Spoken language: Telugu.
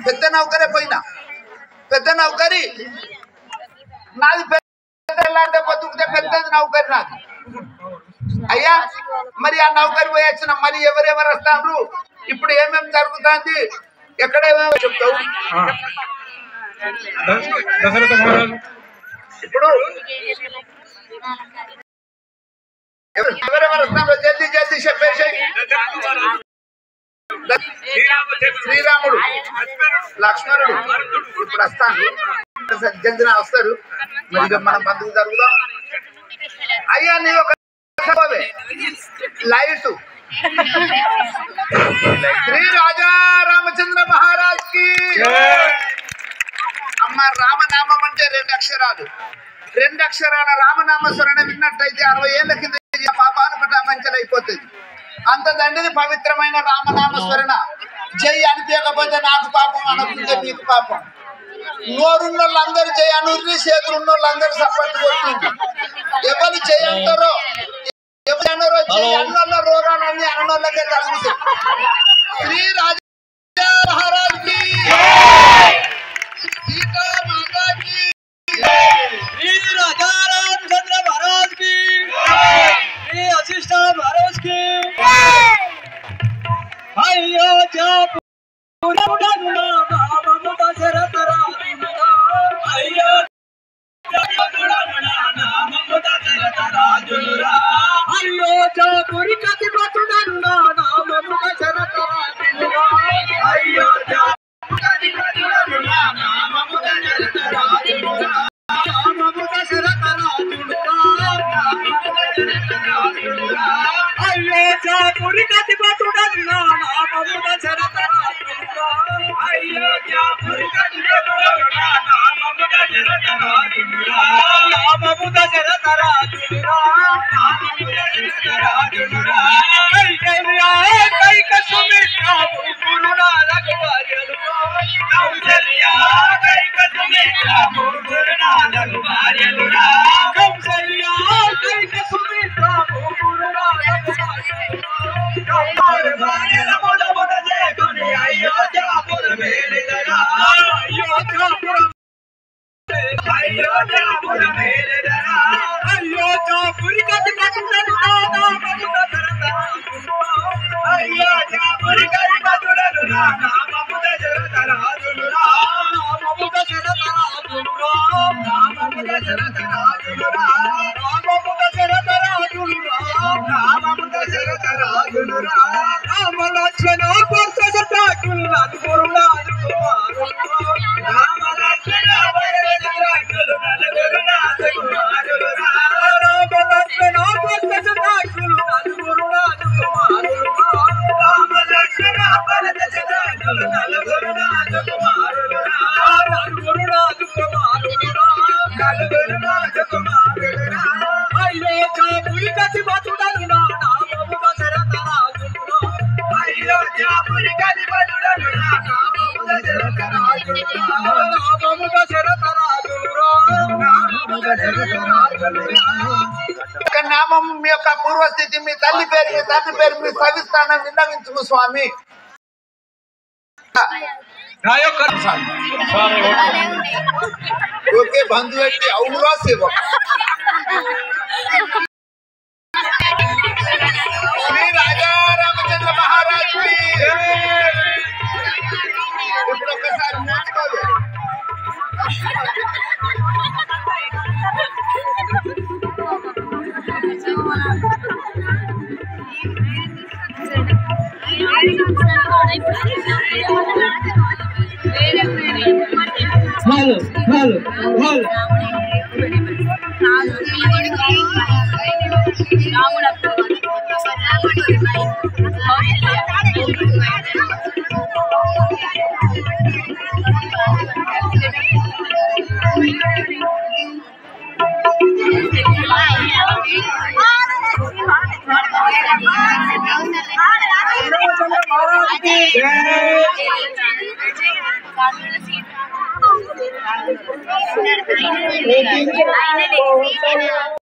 పెద్ద నౌకరే పోయినా పెద్ద నౌకరి నాది పెద్ద బతుకుతే పెద్దది నౌకరి నాది అయ్యా మరి ఆ నౌకరి పోయి వచ్చిన మరి ఎవరెవరు వస్తారు ఇప్పుడు ఏమేమి జరుగుతుంది ఎక్కడేమేమో చెప్తావు ఇప్పుడు ఎవరెవరు వస్తారో జల్దీ జల్దీ చెప్పేసి శ్రీరాముడు లక్ష్మణుడు ఇప్పుడు వస్తాను జల్దీ వస్తారు మరి మనం బంధువులు జరుగుదాం అయ్యా నీ ఒక లైట్ శ్రీ రాజా రామచంద్ర మహారాజ్ కి అమ్మ రామనామం అంటే 2 అక్షరాలు 2 అక్షరాల రామనామ స్మరణ విన్నట్టయితే 60 ఏళ్ల కింద పాపాలు పటాపంచలైపోతుంది అంత దండిది పవిత్రమైన రామనామ స్మరణ జై అనిపించకపోతే నాకు పాపం అనుకుంటే మీకు పాపం నోరున్న వాళ్ళందరూ జై అనుర్రి చేతులు ఉన్న వాళ్ళందరూ సపోర్ట్ కొట్టింది ఎవరు జై అంటారో ఎవరు అన్నారో జై అన్నోళ్ళ రోగాలన్నీ అన్నోళ్ళకే తగ్గుతాయి శ్రీ రాజా మహారాజ్ కి సీతా మాతా కి श्री राजा रामचंद्र महाराज की श्री वशिष्ठ महाराज की अयोध्या अयोध्यापुरी कति बतुडनुना नाममुख शरतराजुरा अयोध्या कति बतुडनुना नाममुख शरतराजुरा नाममुख शरतराजुरा नाममुख शरतराजुरा अयोध्यापुरी कति बतुडनुना नाममुख शरतराजुरा अयोध्यापुरी कति बतुडनुना नाममुख शरतराजुरा नाममुख शरतराजुरा నామం మీ యొక్క పూర్వస్థితి మీ తల్లి పేరు మీ సవిస్థానం విన్నవించుము స్వామి ఓకే బంధు పెట్టి అవునురా సేవ శ్రీ రాజా రామచంద్ర మహారాజ్ కి ఇప్పుడు ఒకసారి నేర్చుకోవాలి